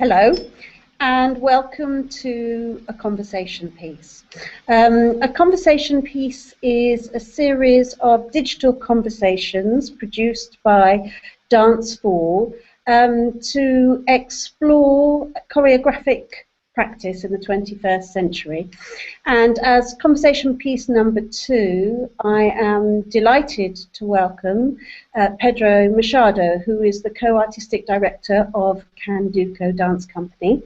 Hello, and welcome to a conversation piece. A conversation piece is a series of digital conversations produced by Dance4 to explore choreographic practice in the 21st century. And as conversation piece number 2, I am delighted to welcome Pedro Mechado, who is the co-artistic director of Candoco Dance Company,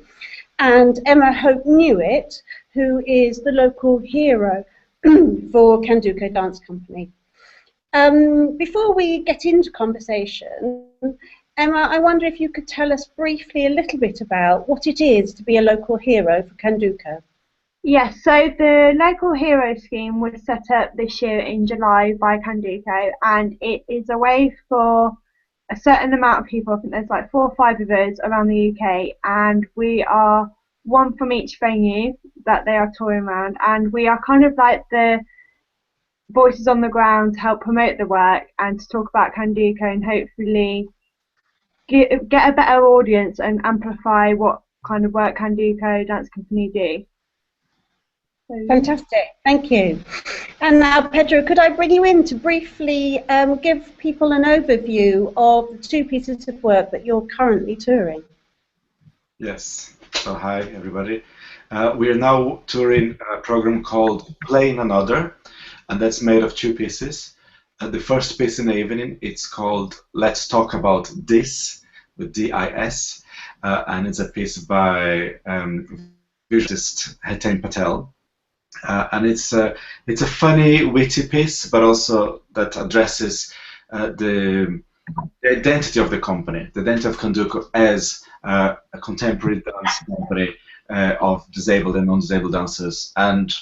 and Emma Hope Newitt, who is the local hero for Candoco Dance Company. Before we get into conversation, Emma, I wonder if you could tell us briefly a little bit about what it is to be a local hero for Candoco. Yes, so the local hero scheme was set up this year in July by Candoco, and it is a way for a certain amount of people, I think there's like 4 or 5 of us around the UK, and we are one from each venue that they are touring around, and we are kind of like the voices on the ground to help promote the work and to talk about Candoco and hopefully get a better audience and amplify what kind of work Candoco Dance Company do. So, fantastic, thank you. And now, Pedro, could I bring you in to briefly give people an overview of the 2 pieces of work that you're currently touring? Yes, so hi everybody. We are now touring a program called Playing Another, and that's made of 2 pieces. The first piece in the evening, it's called Let's Talk About This, with D-I-S, and it's a piece by artist Hitain Patel. And it's a funny, witty piece, but also that addresses the identity of the company, the identity of Candoco as a contemporary dance company of disabled and non-disabled dancers, and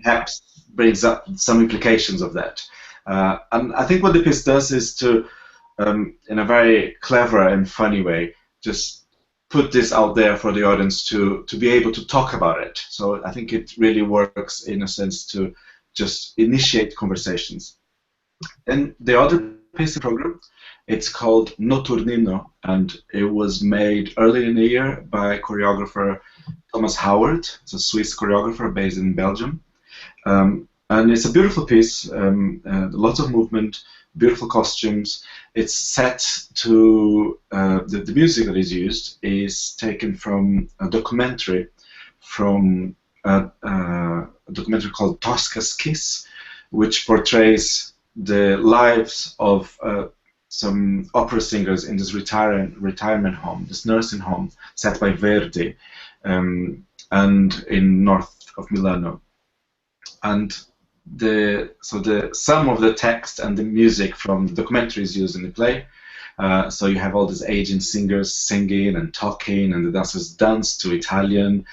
perhaps brings up some implications of that. And I think what the piece does is to, in a very clever and funny way, just put this out there for the audience to be able to talk about it. So I think it really works in a sense to just initiate conversations. And the other piece of the program, it's called Nottingham, and it was made early in the year by choreographer Thomas Howard. It's a Swiss choreographer based in Belgium. And it's a beautiful piece, lots of movement, beautiful costumes. It's set to, the music that is used is taken from a documentary called Tosca's Kiss, which portrays the lives of some opera singers in this retirement home, this nursing home set by Verdi, and in north of Milano. And the sum of the text and the music from the documentary is used in the play. So you have all these aging singers singing and talking, and the dancers dance to Italian,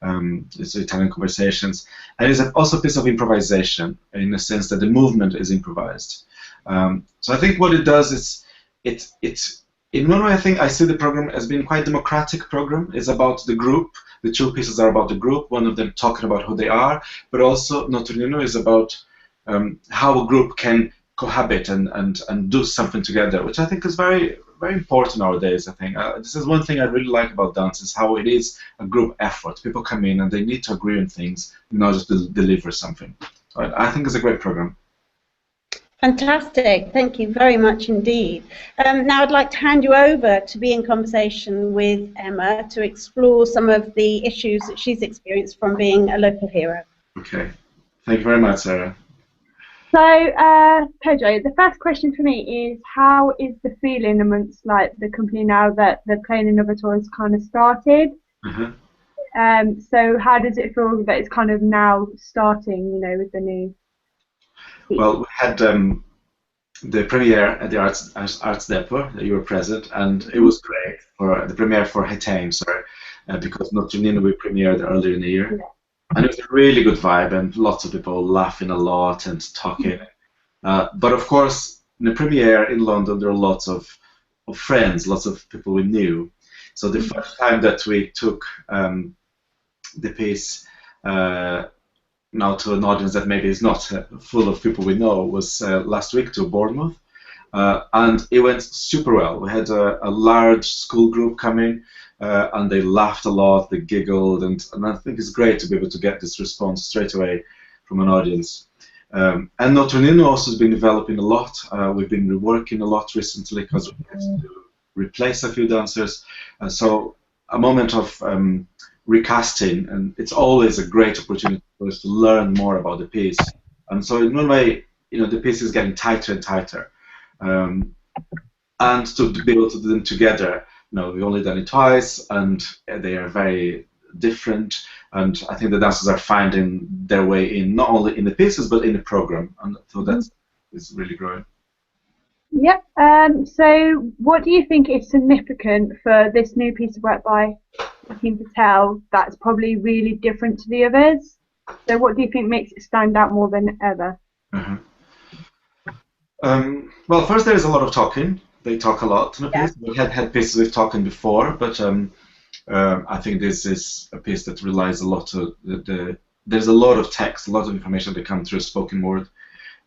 Italian conversations. And it's also a piece of improvisation in the sense that the movement is improvised. So I think what it does is, it's in one way I think I see the program as being quite a democratic program. It's about the group. The 2 pieces are about the group, one of them talking about who they are, but also Nottingham is about how a group can cohabit and do something together, which I think is very, very important nowadays. I think this is one thing I really like about dance, is how it is a group effort. People come in and they need to agree on things in order to deliver something. So I think it's a great program. Fantastic, thank you very much indeed. Now I'd like to hand you over to be in conversation with Emma to explore some of the issues that she's experienced from being a local hero. Okay, thank you very much, Sarah. So Pedro, the first question for me is, how is the feeling amongst like the company now that the Playing Another tour has kind of started? So how does it feel that it's kind of now starting, you know, with the new? Well, we had the premiere at the Arts Depot that you were present, and it was great for the premiere for Hitain, sorry, because Nottingham we premiered earlier in the year. Yeah. And it was a really good vibe, and lots of people laughing a lot and talking. But of course, in the premiere in London, there are lots of friends, lots of people we knew. So the first time that we took the piece now to an audience that maybe is not full of people we know was last week to Bournemouth. And it went super well. We had a large school group come in. and they laughed a lot, they giggled, and I think it's great to be able to get this response straight away from an audience. And Nottingham also has been developing a lot. We've been reworking a lot recently because we had to replace a few dancers, and so a moment of recasting, and it's always a great opportunity for us to learn more about the piece. And so in one way, the piece is getting tighter and tighter, and to be able to do them together. We've only done it twice, and they are very different. And I think the dancers are finding their way in, not only in the pieces, but in the program. And so that's really growing. Yep. So what do you think is significant for this new piece of work by Team Patel that's probably really different to the others? So what do you think makes it stand out more than ever? Well, first there is a lot of talking. They talk a lot in a piece. We had pieces with talking before, but I think this is a piece that relies a lot on there's a lot of text, a lot of information that comes through spoken word.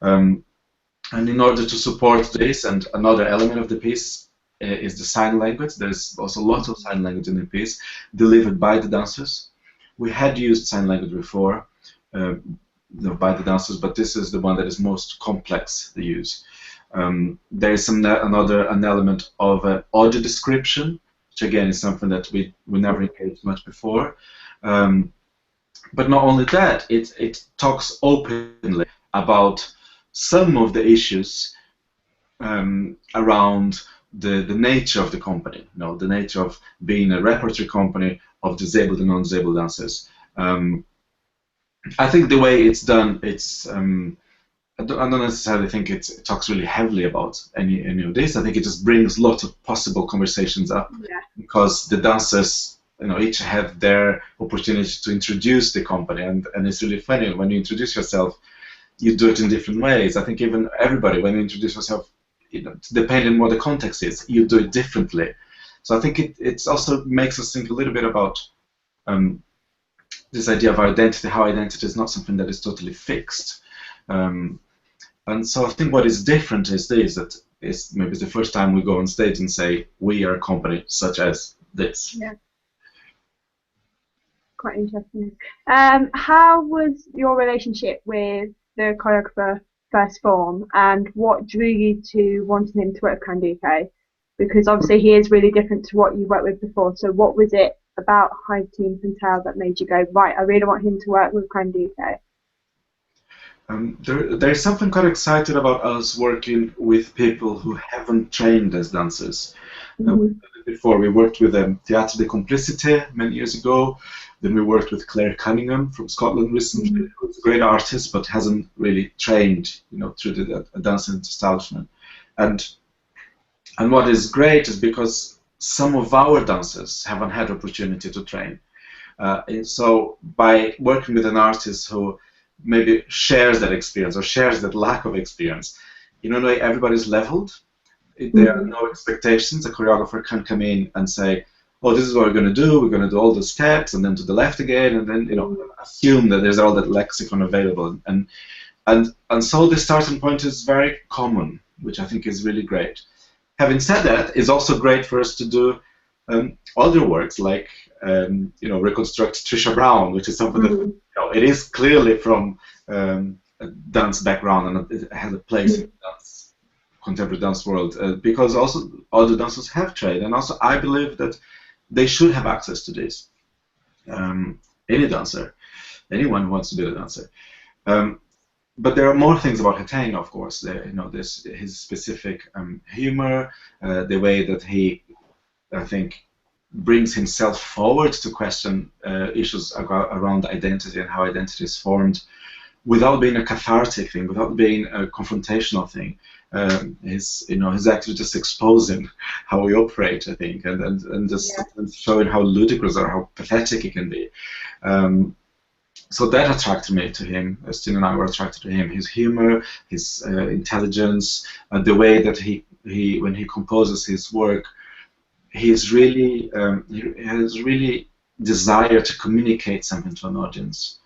And in order to support this, and another element of the piece is the sign language. There's also a lot of sign language in the piece delivered by the dancers. We had used sign language before by the dancers, but this is the one that is most complex to use. There is an element of audio description, which again is something that we never engaged much before. But not only that, it talks openly about some of the issues around the nature of the company, the nature of being a repertory company of disabled and non-disabled dancers. I think the way it's done, I don't necessarily think it talks really heavily about any of this. I think it just brings lots of possible conversations up, because the dancers, each have their opportunity to introduce the company, and it's really funny when you introduce yourself. You do it in different ways. I think even everybody, when you introduce yourself, depending on what the context is, you do it differently. So I think it also makes us think a little bit about this idea of identity, how identity is not something that is totally fixed. And so I think what is different is this, that maybe it's the first time we go on stage and say, we are a company such as this. Yeah. Quite interesting. How was your relationship with the choreographer first form, and what drew you to wanting him to work with Candoco? Because obviously he is really different to what you worked with before. So what was it about Team Patel that made you go, right, I really want him to work with Candoco? There's something quite exciting about us working with people who haven't trained as dancers. Before we worked with Théâtre de Complicité many years ago. Then we worked with Claire Cunningham from Scotland recently, who's a great artist but hasn't really trained, through the dancing establishment. And what is great is because some of our dancers haven't had opportunity to train. And so by working with an artist who maybe shares that experience or shares that lack of experience, in a way everybody's leveled. There are no expectations. A choreographer can come in and say, oh, this is what we're going to do. We're going to do all the steps, and then to the left again, and then assume that there's all that lexicon available. And so the starting point is very common, which I think is really great. Having said that, it's also great for us to do other works like reconstruct Trisha Brown, which is something that it is clearly from a dance background, and it has a place in the contemporary dance world, because also other dancers have trained, and also I believe that they should have access to this. Any dancer, anyone who wants to be a dancer. But there are more things about Hatane, of course. There's his specific humor, the way that he, I think, brings himself forward to question issues around identity and how identity is formed, without being a cathartic thing, without being a confrontational thing. He's actually just exposing how we operate, I think, and just showing how ludicrous or how pathetic it can be. So that attracted me to him. Stine and I were attracted to him. His humor, his intelligence, the way that he when he composes his work, he has really desire to communicate something to an audience.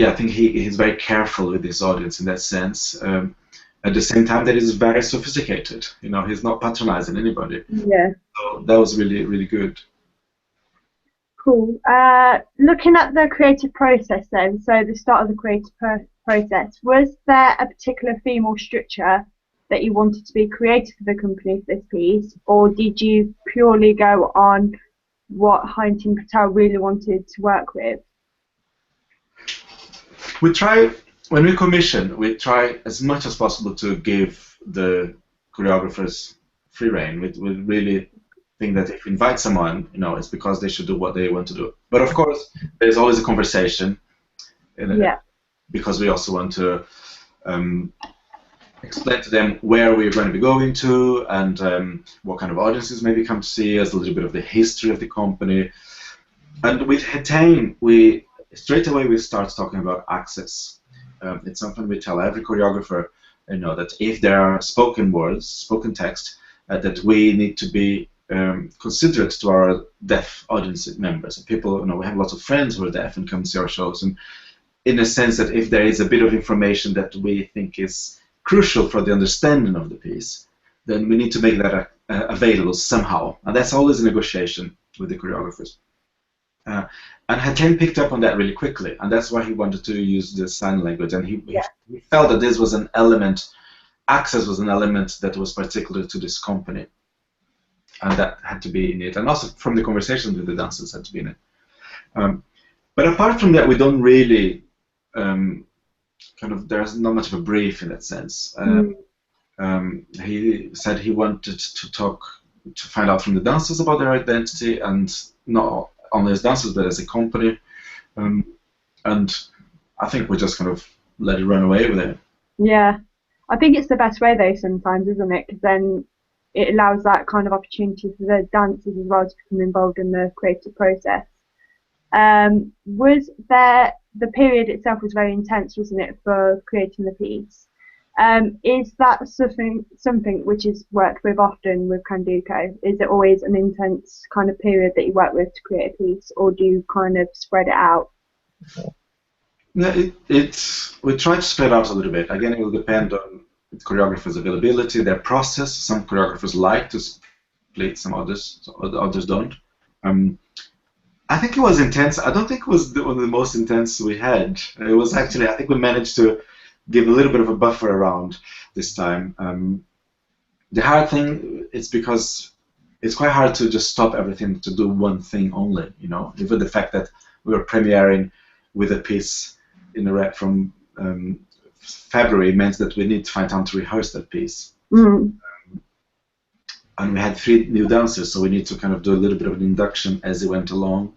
I think he's very careful with his audience in that sense, At the same time, that is very sophisticated. You know, he's not patronizing anybody. Yeah. So that was really, really good. Cool. Looking at the creative process then, so the start of the creative process, was there a particular theme or structure that you wanted to be created for the company for this piece, or did you purely go on what Heinting Patel really wanted to work with? We try, when we commission, we try as much as possible to give the choreographers free rein. We really think that if we invite someone, you know, it's because they should do what they want to do. But of course, there's always a conversation, because we also want to explain to them where we're going to be going to and what kind of audiences maybe come to see us, a little bit of the history of the company. And with Hetain, straight away we start talking about access. It's something we tell every choreographer, you know, that if there are spoken words, spoken text, that we need to be considerate to our deaf audience members. And people, you know, we have lots of friends who are deaf and come to see our shows, and in a sense that if there is a bit of information that we think is crucial for the understanding of the piece, then we need to make that available somehow, and that's always a negotiation with the choreographers. And Hetain picked up on that really quickly, and that's why he wanted to use the sign language, and he felt that this was an element, access was an element that was particular to this company, and that had to be in it, and also from the conversations with the dancers had to be in it. But apart from that, we don't really there's not much of a brief in that sense. He said he wanted to find out from the dancers about their identity, and not only as dancers but as a company. And I think we just kind of let it run away with it. Yeah, I think it's the best way though sometimes, isn't it? Because then it allows that kind of opportunity for the dancers as well to become involved in the creative process. Was there, the period itself was very intense, wasn't it, for creating the piece? Is that something which is worked with often with Candoco? Is it always an intense kind of period that you work with to create a piece, or do you kind of spread it out? No, we try to spread out a little bit. Again, it will depend on the choreographer's availability, their process. Some choreographers like to split, some others don't. I think it was intense. I don't think it was one of the most intense we had. It was actually, I think we managed to give a little bit of a buffer around this time. The hard thing is because it's quite hard to just stop everything to do one thing only, you know. Even the fact that we were premiering with a piece from February meant that we need to find time to rehearse that piece. And we had 3 new dancers, so we need to kind of do a little bit of an induction as it went along.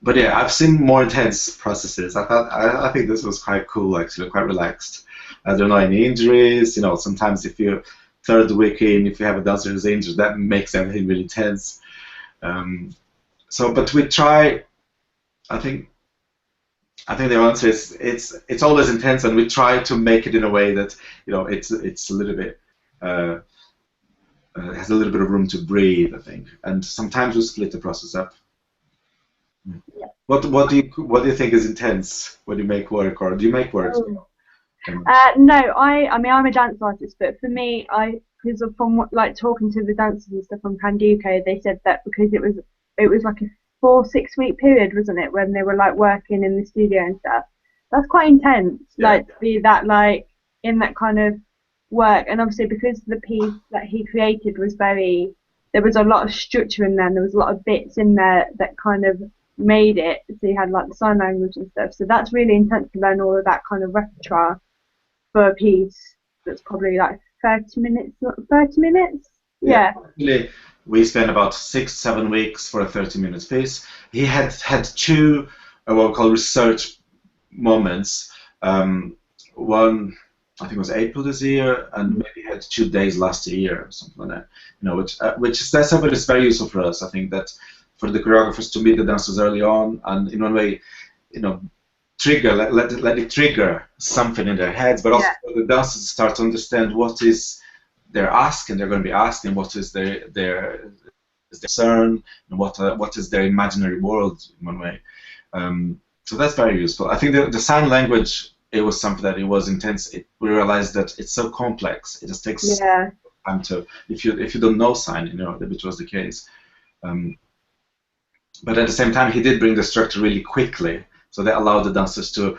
But yeah, I've seen more intense processes. I think this was quite cool, actually, quite relaxed. There are not any injuries. You know, sometimes if you're third week in, if you have a dancer who's injured, that makes everything really tense. But we try. I think the answer is it's always intense, and we try to make it in a way that, you know, it's a little bit. Has a little bit of room to breathe, I think, and sometimes we split the process up. Yeah. What do you think is intense when you make work, or do you make work? No, I mean I'm a dance artist, but for me, because from like talking to the dancers and stuff on Candoco, they said that because it was like a 4-6 week period, wasn't it, when they were like working in the studio and stuff. That's quite intense, like to be that like in that kind of work, and obviously because the piece that he created was there was a lot of structure in there, and there was a lot of bits in there that kind of made it, so you had like the sign language and stuff, so that's really intense to learn all of that kind of repertoire for a piece that's probably like 30 minutes. Yeah. Actually, we spent about 6-7 weeks for a 30-minute piece. He had 2 what we call research moments. One, I think it was April this year, and maybe had 2 days last year or something like that. You know, that's something that's very useful for us. I think that for the choreographers to meet the dancers early on, and in one way, you know, let it trigger something in their heads, but also for the dancers to start to understand what is they're going to be asking, what is their concern, and what is their imaginary world in one way. So that's very useful. I think the sign language it was something that it was intense. We realized that it's so complex. It just takes time to, if you don't know sign, which was the case. But at the same time, he did bring the structure really quickly, so that allowed the dancers to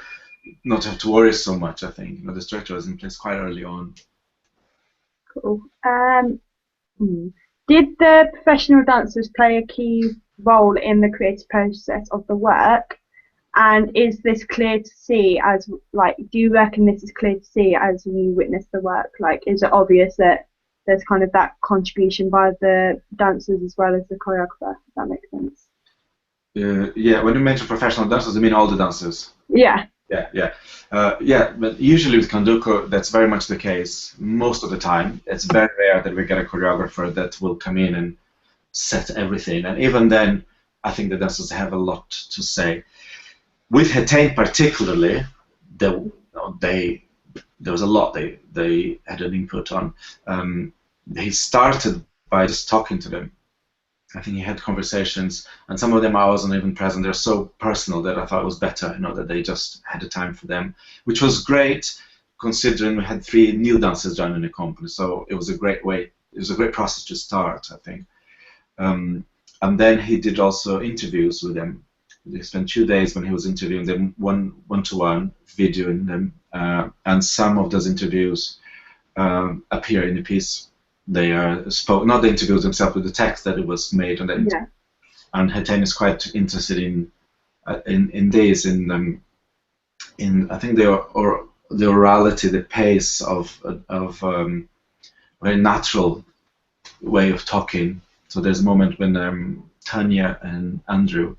not have to worry so much. I think the structure was in place quite early on. Cool. Did the professional dancers play a key role in the creative process of the work? And is this clear to see as, like, do you reckon this is clear to see as you witness the work? Like, is it obvious that there's kind of that contribution by the dancers as well as the choreographer? If that makes sense. Yeah, when you mention professional dancers, you mean all the dancers? Yeah. Yeah. But usually with Candoco, that's very much the case. Most of the time, it's very rare that we get a choreographer that will come in and set everything. And even then, I think the dancers have a lot to say. With Hetain particularly, there was a lot they had an input on. He started by just talking to them. I think he had conversations, and some of them I wasn't even present. They're so personal that I thought it was better, that they just had the time for them, which was great, considering we had 3 new dancers joining the company. So it was a great way. It was a great process to start, I think. And then he did also interviews with them. They spent 2 days when he was interviewing them, one-to-one, videoing them, and some of those interviews appear in the piece. They are not the interviews themselves, but the text that it was made on that. Yeah. And Hetain is quite interested in this, in I think the orality, the pace of very natural way of talking. So there's a moment when Tanya and Andrew,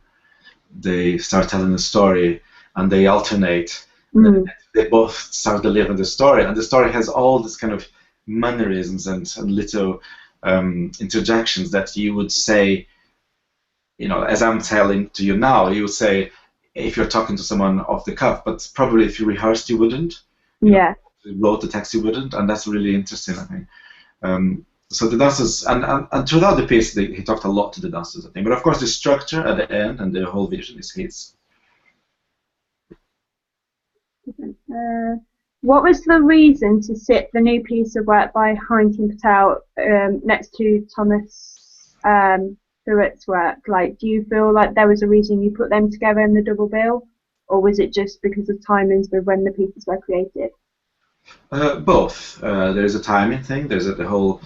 they start telling a story and they alternate. And they both start delivering the story, and the story has all this kind of mannerisms and little interjections that you would say, as I'm telling to you now, you would say if you're talking to someone off the cuff, but probably if you rehearsed, you wouldn't. Yeah. If you wrote the text, you wouldn't, and that's really interesting, I think. So the dancers, and throughout the piece, he talked a lot to the dancers, I think. But of course, the structure at the end and the whole vision is his. What was the reason to sit the new piece of work by Heintin Patel next to Thomas Tutt's work? Like, do you feel like there was a reason you put them together in the double bill, or was it just because of timings with when the pieces were created? Both. There's a timing thing. There's the whole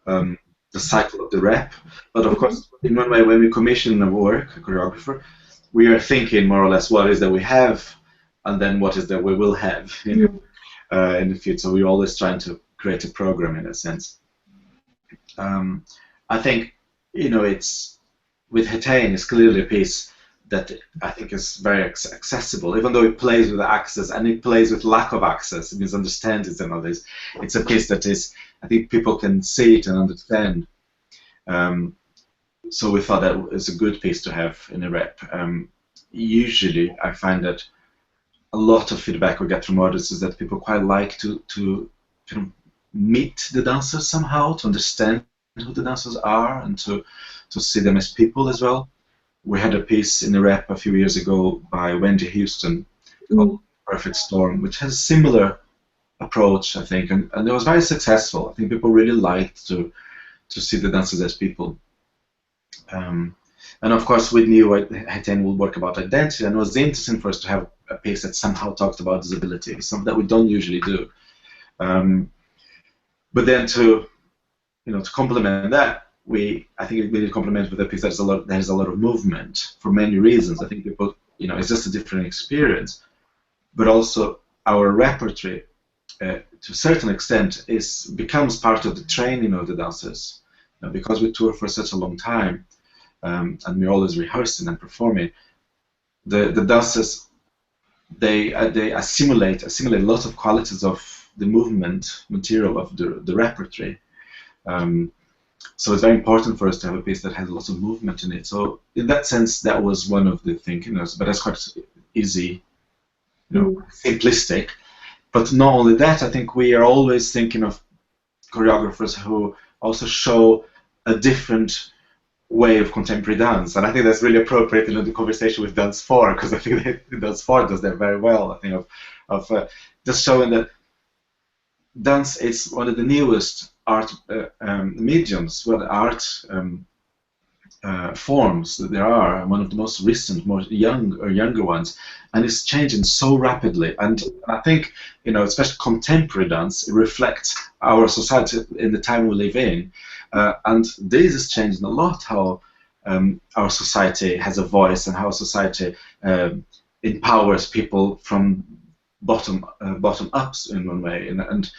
the cycle of the rep. But of course, in one way, when we commission a work, a choreographer, we are thinking more or less what is that we have, and then what is that we will have. In the future. So we're always trying to create a program in a sense. I think, it's with Hetain, it's clearly a piece that I think is very accessible, even though it plays with access and it plays with lack of access, misunderstandings and all this. It's a piece that is, I think people can see it and understand. So we thought that it's a good piece to have in a rep. Usually, I find that a lot of feedback we get from audiences is that people quite like to kind of meet the dancers somehow, to understand who the dancers are, and to see them as people as well. We had a piece in the rep a few years ago by Wendy Houston called Perfect Storm, which has a similar approach, I think, and it was very successful. I think people really liked to see the dancers as people. And of course, with Newitt, Hetain will work about identity, and it was interesting for us to have a piece that somehow talked about disability, something that we don't usually do. But then to complement that, I think we did complement with a piece that has a lot of movement for many reasons. I think people, it's just a different experience, but also our repertory, to a certain extent, becomes part of the training of the dancers, because we tour for such a long time. And we're always rehearsing and performing. The dancers, they assimilate a lot of qualities of the movement material of the repertory. So it's very important for us to have a piece that has lots of movement in it. So in that sense, that was one of the thinking. But that's quite easy, simplistic. But not only that, I think we are always thinking of choreographers who also show a different way of contemporary dance, and I think that's really appropriate in the conversation with Dance 4, because I think that Dance 4 does that very well. I think of just showing that dance is one of the newest art mediums, well, art forms that there are, one of the most recent, more younger ones, and it's changing so rapidly. And I think, you know, especially contemporary dance, it reflects our society in the time we live in, and this is changing a lot. How our society has a voice and how society empowers people from bottom ups in one way, and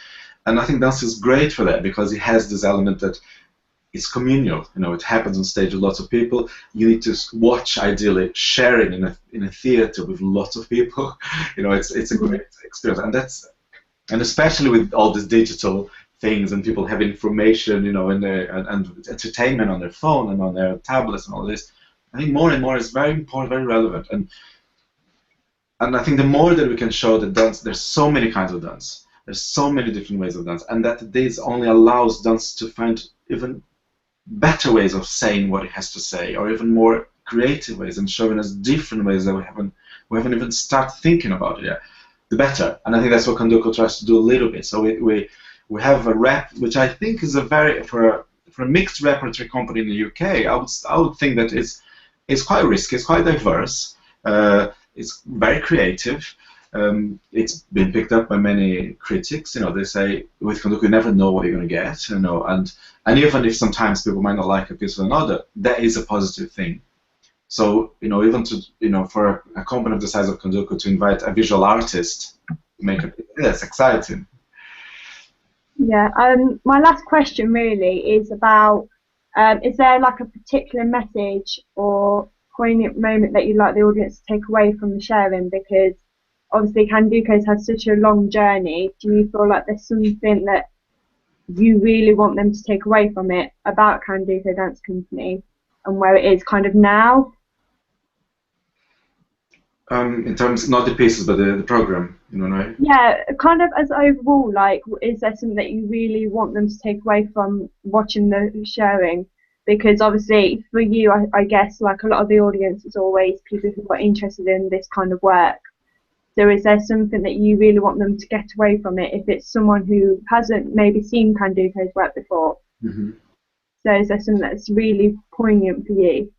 I think dance is great for that because it has this element that it's communal. You know, it happens on stage with lots of people. You need to watch, ideally, sharing in a theater with lots of people. You know, it's a great experience, and especially with all these digital things and people have information, you know, and entertainment on their phone and on their tablets and all this. I think more and more is very important, very relevant, and I think the more that we can show that dance, there's so many kinds of dance, there's so many different ways of dance, and that this only allows dance to find even better ways of saying what it has to say, or even more creative ways, and showing us different ways that we haven't even started thinking about it yet, the better. And I think that's what Candoco tries to do a little bit. So we have a rep, which I think is a very, for a mixed repertory company in the UK, I would think that it's quite risky, it's quite diverse, it's very creative. It's been picked up by many critics. You know, they say with Candoco you never know what you're going to get. You know, and even if sometimes people might not like a piece or another, that is a positive thing. So, you know, even to, you know, for a company of the size of Candoco to invite a visual artist to make it, that's exciting. Yeah. My last question really is about, is there like a particular message or poignant moment that you'd like the audience to take away from the sharing? Because obviously Candoco's had such a long journey. Do you feel like there's something that you really want them to take away from it about Candoco Dance Company and where it is kind of now? In terms, not the pieces, but the program, you know, right? Yeah, kind of as overall, like, is there something that you really want them to take away from watching the showing? Because obviously, for you, I guess, like a lot of the audience is always people who are interested in this kind of work. So is there something that you really want them to get away from it if it's someone who hasn't maybe seen Candoco's work before? Mm-hmm. So is there something that's really poignant for you?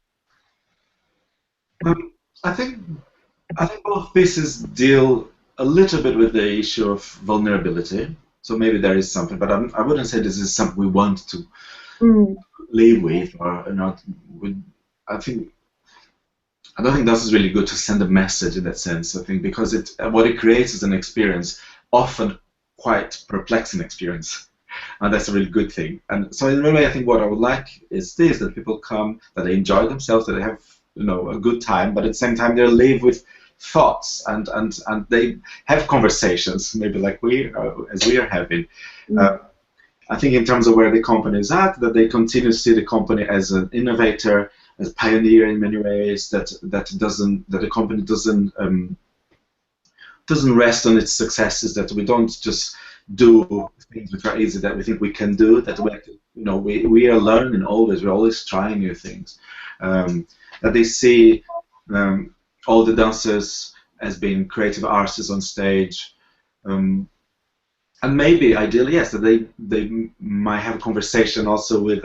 I think both pieces deal a little bit with the issue of vulnerability. So maybe there is something, but I wouldn't say this is something we want to live with or not. I don't think this is really good to send a message in that sense. I think because what it creates is an experience, often quite perplexing experience, and that's a really good thing. And so in a way, I think what I would like is this: that people come, that they enjoy themselves, that they have, you know, a good time, but at the same time they live with thoughts and they have conversations, maybe like as we are having. I think in terms of where the company is at, that they continue to see the company as an innovator, as a pioneer in many ways, that the company doesn't rest on its successes, that we don't just do things which are easy, that we think we can do, that we are learning always, we're always trying new things, that they see all the dancers as being creative artists on stage, and maybe ideally, yes, that they might have a conversation also with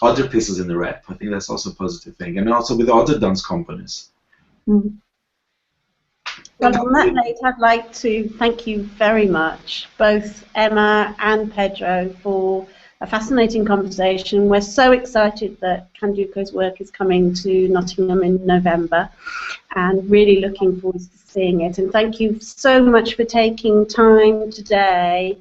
other pieces in the rep. I think that's also a positive thing, and also with other dance companies. Well, on that note, I'd like to thank you very much, both Emma and Pedro, for a fascinating conversation. We're so excited that Candoco's work is coming to Nottingham in November, and really looking forward to seeing it. And thank you so much for taking time today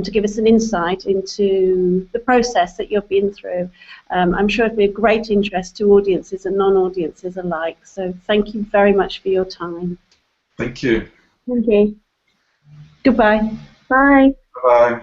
to give us an insight into the process that you've been through. I'm sure it'll be a great interest to audiences and non-audiences alike. So thank you very much for your time. Thank you. Thank you. Goodbye. Bye. Bye.